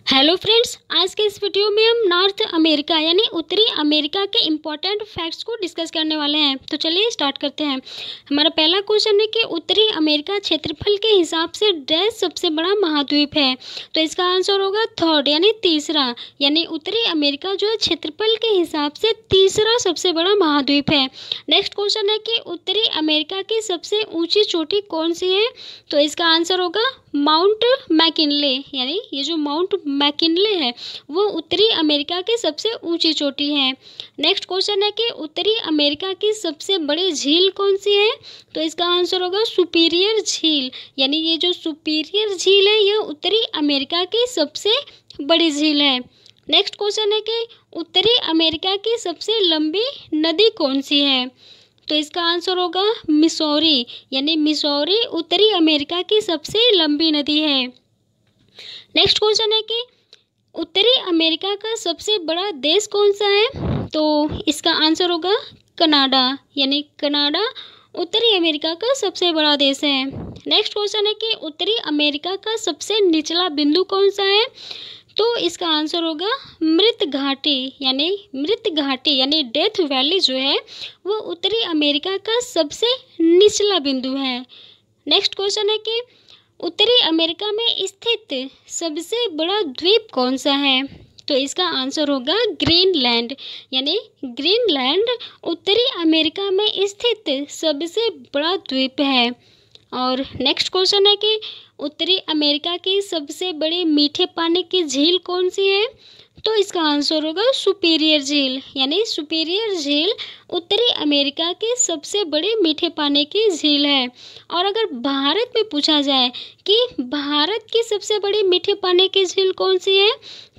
Hello friends, आज के इस वीडियो में हम नॉर्थ अमेरिका यानी उत्तरी अमेरिका के इम्पोर्टेंट फैक्ट्स को डिस्कस करने वाले हैं। तो चलिए स्टार्ट करते हैं। हमारा पहला क्वेश्चन है कि उत्तरी अमेरिका क्षेत्रफल के हिसाब से डैश सबसे बड़ा महाद्वीप है। तो इसका आंसर होगा थर्ड यानी तीसरा, यानी उत्तरी अमेरिका जो है क्षेत्रफल के हिसाब से तीसरा सबसे बड़ा महाद्वीप है। नेक्स्ट क्वेश्चन है कि उत्तरी अमेरिका की सबसे ऊँची चोटी कौन सी है। तो इसका आंसर होगा माउंट मैकिनले, यानी ये जो माउंट मैकिनले है वो उत्तरी अमेरिका की सबसे ऊंची चोटी है। नेक्स्ट क्वेश्चन है कि उत्तरी अमेरिका की सबसे बड़ी झील कौन सी है। तो इसका आंसर होगा सुपीरियर झील, यानी ये जो सुपीरियर झील है यह उत्तरी अमेरिका की सबसे बड़ी झील है। नेक्स्ट क्वेश्चन है कि उत्तरी अमेरिका की सबसे लंबी नदी कौन सी है। तो इसका आंसर होगा मिसौरी, यानी मिसौरी उत्तरी अमेरिका की सबसे लंबी नदी है। नेक्स्ट क्वेश्चन है कि उत्तरी अमेरिका का सबसे बड़ा देश कौन सा है। तो इसका आंसर होगा कनाडा, यानी कनाडा उत्तरी अमेरिका का सबसे बड़ा देश है। नेक्स्ट क्वेश्चन है कि उत्तरी अमेरिका का सबसे निचला बिंदु कौन सा है। तो इसका आंसर होगा मृत घाटी, यानी डेथ वैली जो है वो उत्तरी अमेरिका का सबसे निचला बिंदु है। नेक्स्ट क्वेश्चन है कि उत्तरी अमेरिका में स्थित सबसे बड़ा द्वीप कौन सा है। तो इसका आंसर होगा ग्रीनलैंड, यानी ग्रीनलैंड उत्तरी अमेरिका में स्थित सबसे बड़ा द्वीप है। और नेक्स्ट क्वेश्चन है कि उत्तरी अमेरिका की सबसे बड़ी मीठे पानी की झील कौन सी है। तो इसका आंसर होगा सुपीरियर झील, यानी सुपीरियर झील उत्तरी अमेरिका की सबसे बड़ी मीठे पानी की झील है। और अगर भारत में पूछा जाए कि भारत की सबसे बड़ी मीठे पानी की झील कौन सी है,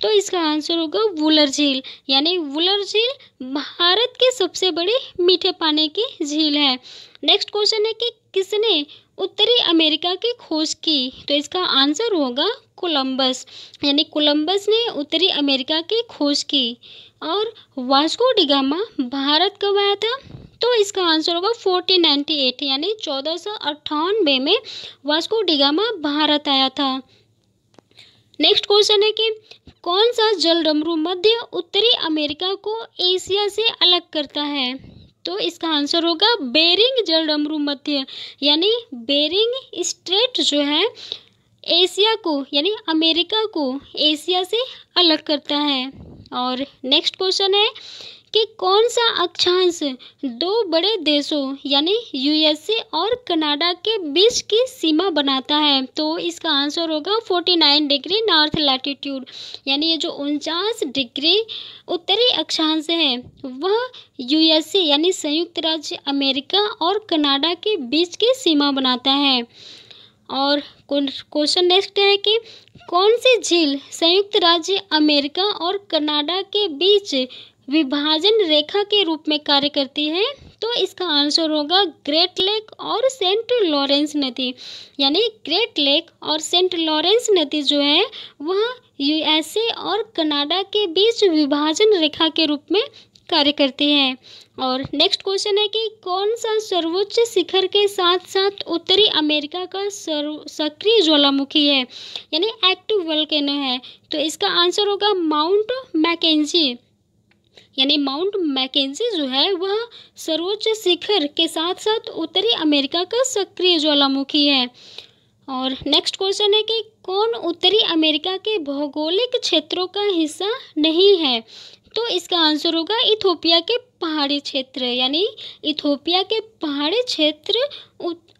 तो इसका आंसर होगा वुलर झील, यानी वुलर झील भारत की सबसे बड़ी मीठे पानी की झील है। नेक्स्ट क्वेश्चन है कि किसने उत्तरी अमेरिका की खोज की। तो इसका आंसर होगा कोलंबस, यानी कोलंबस ने उत्तरी अमेरिका की खोज की। और वास्को डी गामा भारत कब आया था। तो इसका आंसर होगा 1498, यानी 1498 में वास्को डी गामा भारत आया था। नेक्स्ट क्वेश्चन है कि कौन सा जलडमरू मध्य उत्तरी अमेरिका को एशिया से अलग करता है। तो इसका आंसर होगा बेरिंग जलडमरू मध्य, यानी बेरिंग स्ट्रेट जो है एशिया को यानी अमेरिका को एशिया से अलग करता है। और नेक्स्ट क्वेश्चन है कि कौन सा अक्षांश दो बड़े देशों यानी यूएसए और कनाडा के बीच की सीमा बनाता है। तो इसका आंसर होगा 49 डिग्री नॉर्थ लैटिट्यूड, यानी ये जो 49 डिग्री उत्तरी अक्षांश है वह यूएसए यानी संयुक्त राज्य अमेरिका और कनाडा के बीच की सीमा बनाता है। और क्वेश्चन नेक्स्ट है कि कौन सी झील संयुक्त राज्य अमेरिका और कनाडा के बीच विभाजन रेखा के रूप में कार्य करती है। तो इसका आंसर होगा ग्रेट लेक और सेंट लॉरेंस नदी, यानी ग्रेट लेक और सेंट लॉरेंस नदी जो है वह यूएसए और कनाडा के बीच विभाजन रेखा के रूप में कार्य करती है। और नेक्स्ट क्वेश्चन है कि कौन सा सर्वोच्च शिखर के साथ साथ उत्तरी अमेरिका का सक्रिय ज्वालामुखी है, यानी एक्टिव वोल्केनो है। तो इसका आंसर होगा माउंट मैकेंजी, यानी माउंट मैकेंजी जो है वह सर्वोच्च शिखर के साथ साथ उत्तरी अमेरिका का सक्रिय ज्वालामुखी है। और नेक्स्ट क्वेश्चन है कि कौन उत्तरी अमेरिका के भौगोलिक क्षेत्रों का हिस्सा नहीं है। तो इसका आंसर होगा इथोपिया के पहाड़ी क्षेत्र, यानी इथोपिया के पहाड़ी क्षेत्र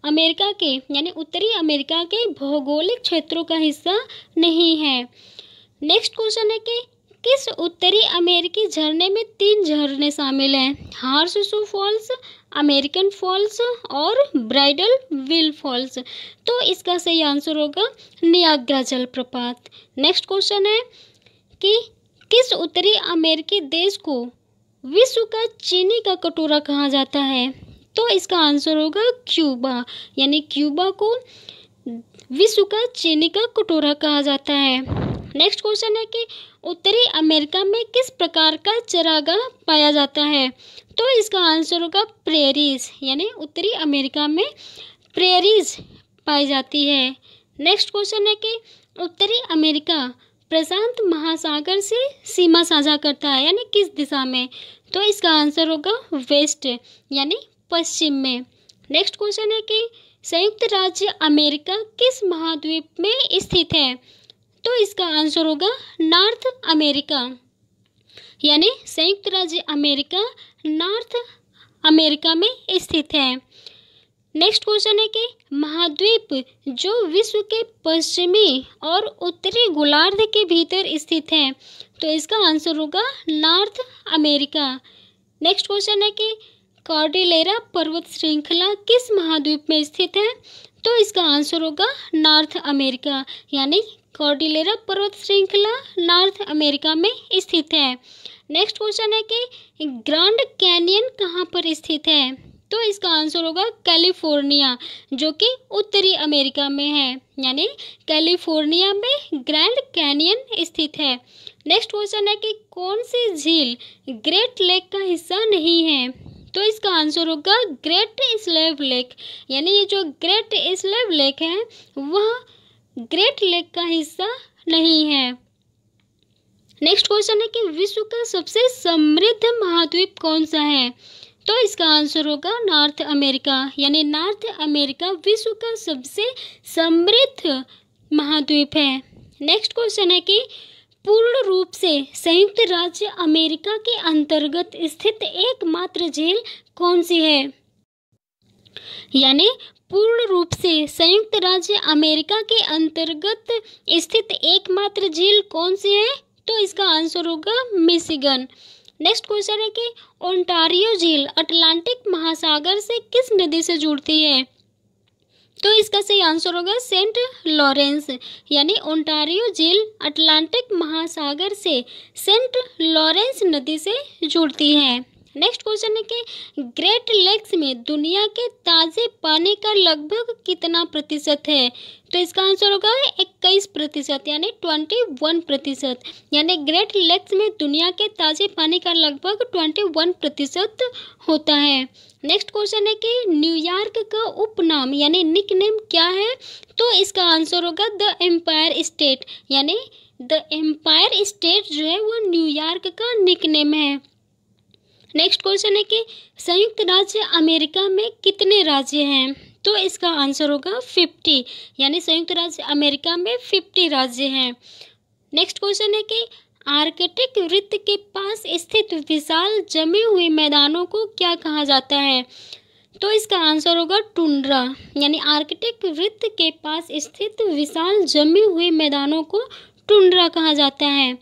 अमेरिका के यानी उत्तरी अमेरिका के भौगोलिक क्षेत्रों का हिस्सा नहीं है। नेक्स्ट क्वेश्चन है कि किस उत्तरी अमेरिकी झरने में 3 झरने शामिल हैं, हार्सशू फॉल्स, अमेरिकन फॉल्स और ब्राइडल विल फॉल्स। तो इसका सही आंसर होगा नियाग्रा जलप्रपात। नेक्स्ट क्वेश्चन है कि किस उत्तरी अमेरिकी देश को विश्व का चीनी का कटोरा कहा जाता है। तो इसका आंसर होगा क्यूबा, यानी क्यूबा को विश्व का चीनी का कटोरा कहा जाता है। नेक्स्ट क्वेश्चन है कि उत्तरी अमेरिका में किस प्रकार का चरागाह पाया जाता है। तो इसका आंसर होगा प्रेरीज, यानी उत्तरी अमेरिका में प्रेरीज पाई जाती है। नेक्स्ट क्वेश्चन है कि उत्तरी अमेरिका प्रशांत महासागर से सीमा साझा करता है, यानी किस दिशा में? तो इसका आंसर होगा वेस्ट, यानी पश्चिम में। नेक्स्ट क्वेश्चन है कि संयुक्त राज्य अमेरिका किस महाद्वीप में स्थित है? तो इसका आंसर होगा नॉर्थ अमेरिका, यानी संयुक्त राज्य अमेरिका नॉर्थ अमेरिका में स्थित है। नेक्स्ट क्वेश्चन है कि महाद्वीप जो विश्व के पश्चिमी और उत्तरी गोलार्ध के भीतर स्थित है, तो इसका आंसर होगा नॉर्थ अमेरिका। नेक्स्ट क्वेश्चन है कि कॉर्डिलेरा पर्वत श्रृंखला किस महाद्वीप में स्थित है? तो इसका आंसर होगा नॉर्थ अमेरिका, यानी कॉर्डिलेरा पर्वत श्रृंखला नॉर्थ अमेरिका में स्थित है। नेक्स्ट क्वेश्चन है कि ग्रैंड कैनियन कहाँ पर स्थित है? तो इसका आंसर होगा कैलिफोर्निया, जो कि उत्तरी अमेरिका में है, यानी कैलिफोर्निया में ग्रैंड कैनियन स्थित है। नेक्स्ट क्वेश्चन है कि कौन सी झील ग्रेट लेक का हिस्सा नहीं है? तो इसका आंसर होगा ग्रेट स्लेव लेक, यानी ये जो ग्रेट स्लेव लेक है वह ग्रेट लेक का हिस्सा नहीं है। नेक्स्ट क्वेश्चन है कि विश्व का सबसे समृद्ध महाद्वीप कौन सा है? तो इसका आंसर होगा नॉर्थ अमेरिका, यानी नॉर्थ अमेरिका विश्व का सबसे समृद्ध महाद्वीप है। नेक्स्ट क्वेश्चन है कि पूर्ण रूप से संयुक्त राज्य अमेरिका के अंतर्गत स्थित एकमात्र झील कौन सी है? यानी पूर्ण रूप से संयुक्त राज्य अमेरिका के अंतर्गत स्थित एकमात्र झील कौन सी है? तो इसका आंसर होगा मिशिगन। नेक्स्ट क्वेश्चन है कि ओंटारियो झील अटलांटिक महासागर से किस नदी से जुड़ती है? तो इसका सही आंसर होगा सेंट लॉरेंस, यानी ओंटारियो झील अटलांटिक महासागर से सेंट लॉरेंस नदी से जुड़ती है। नेक्स्ट क्वेश्चन है कि ग्रेट लेक्स में दुनिया के ताज़े पानी का लगभग कितना प्रतिशत है? तो इसका आंसर होगा 21%, यानी 21%, यानी ग्रेट लेक्स में दुनिया के ताज़े पानी का लगभग 21% होता है। नेक्स्ट क्वेश्चन है कि न्यूयॉर्क का उपनाम यानी निकनेम क्या है? तो इसका आंसर होगा द एम्पायर स्टेट, यानी द एम्पायर स्टेट जो है वो न्यूयॉर्क का निकनेम है। नेक्स्ट क्वेश्चन है कि संयुक्त राज्य अमेरिका में कितने राज्य हैं? तो इसका आंसर होगा 50, यानी संयुक्त राज्य अमेरिका में 50 राज्य हैं। नेक्स्ट क्वेश्चन है कि आर्कटिक वृत्त के पास स्थित विशाल जमे हुए मैदानों को क्या कहा जाता है? तो इसका आंसर होगा टुंड्रा, यानी आर्कटिक वृत्त के पास स्थित विशाल जमे हुए मैदानों को टुंड्रा कहा जाता है।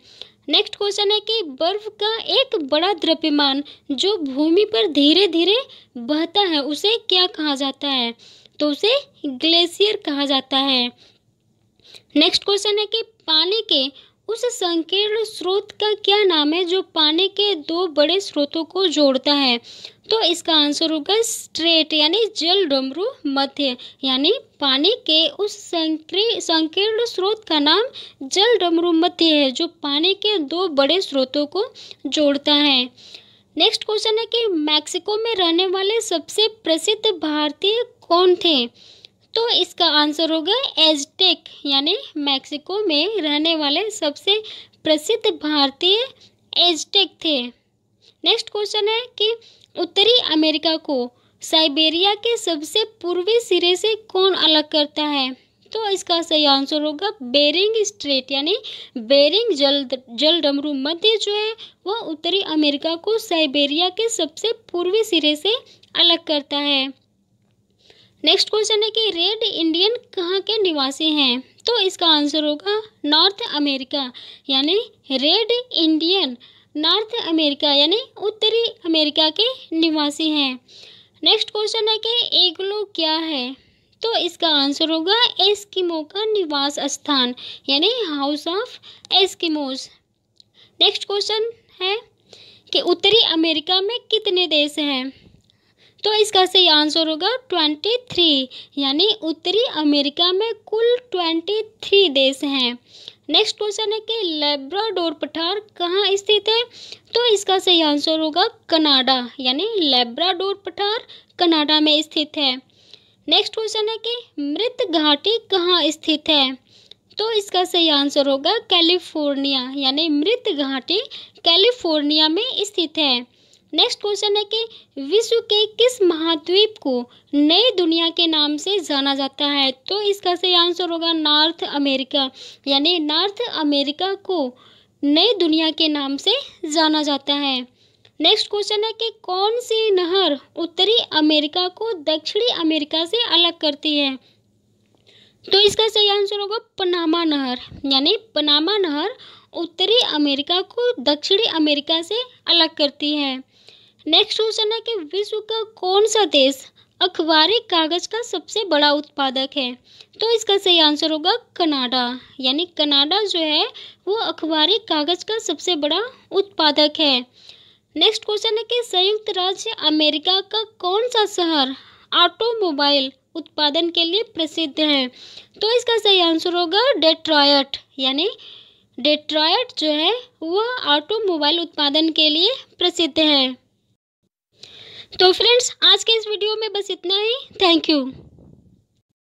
नेक्स्ट क्वेश्चन है कि बर्फ का एक बड़ा द्रव्यमान जो भूमि पर धीरे धीरे बहता है उसे क्या कहा जाता है? तो उसे ग्लेशियर कहा जाता है। नेक्स्ट क्वेश्चन है कि पानी के उस संकीर्ण स्रोत का क्या नाम है जो पानी के दो बड़े स्रोतों को जोड़ता है? तो इसका आंसर होगा स्ट्रेट, यानी जल डमरू मध्य, यानी पानी के उस संकीर्ण स्रोत का नाम जल डमरू मध्य है जो पानी के दो बड़े स्रोतों को जोड़ता है। नेक्स्ट क्वेश्चन है कि मैक्सिको में रहने वाले सबसे प्रसिद्ध भारतीय कौन थे? तो इसका आंसर होगा एज़टेक, यानी मैक्सिको में रहने वाले सबसे प्रसिद्ध भारतीय एज़टेक थे। नेक्स्ट क्वेश्चन है कि उत्तरी अमेरिका को साइबेरिया के सबसे पूर्वी सिरे से कौन अलग करता है? तो इसका सही आंसर होगा बेरिंग स्ट्रेट, यानी बेरिंग जल डमरू मध्य जो है वह उत्तरी अमेरिका को साइबेरिया के सबसे पूर्वी सिरे से अलग करता है। नेक्स्ट क्वेश्चन है कि रेड इंडियन कहाँ के निवासी हैं? तो इसका आंसर होगा नॉर्थ अमेरिका, यानी रेड इंडियन नॉर्थ अमेरिका यानी उत्तरी अमेरिका के निवासी हैं। नेक्स्ट क्वेश्चन है कि इग्लू क्या है? तो इसका आंसर होगा एस्किमो का निवास स्थान, यानी house of Eskimos. Next question है कि उत्तरी अमेरिका में कितने देश हैं? तो इसका सही आंसर होगा 23, यानी उत्तरी अमेरिका में कुल 23 देश हैं। नेक्स्ट क्वेश्चन है कि लेब्राडोर पठार कहाँ स्थित है? तो इसका सही आंसर होगा कनाडा, यानी लेब्राडोर पठार कनाडा में स्थित है। नेक्स्ट क्वेश्चन है कि मृत घाटी कहाँ स्थित है? तो इसका सही आंसर होगा कैलिफोर्निया, यानी मृत घाटी कैलिफोर्निया में स्थित है। नेक्स्ट क्वेश्चन है कि विश्व के किस महाद्वीप को नई दुनिया के नाम से जाना जाता है? तो इसका सही आंसर होगा नॉर्थ अमेरिका, यानी नॉर्थ अमेरिका को नई दुनिया के नाम से जाना जाता है। नेक्स्ट क्वेश्चन है कि कौन सी नहर उत्तरी अमेरिका को दक्षिणी अमेरिका से अलग करती है? तो इसका सही आंसर होगा पनामा नहर, यानी पनामा नहर उत्तरी अमेरिका को दक्षिणी अमेरिका से अलग करती है। नेक्स्ट क्वेश्चन है कि विश्व का कौन सा देश अखबारी कागज का सबसे बड़ा उत्पादक है? तो इसका सही आंसर होगा कनाडा, यानी कनाडा जो है वो अखबारी कागज का सबसे बड़ा उत्पादक है। नेक्स्ट क्वेश्चन है कि संयुक्त राज्य अमेरिका का कौन सा शहर ऑटोमोबाइल उत्पादन के लिए प्रसिद्ध है? तो इसका सही आंसर होगा डेट्रॉयट, यानी डेट्रॉयट जो है वह ऑटोमोबाइल उत्पादन के लिए प्रसिद्ध है। तो फ्रेंड्स, आज के इस वीडियो में बस इतना ही। Thank you.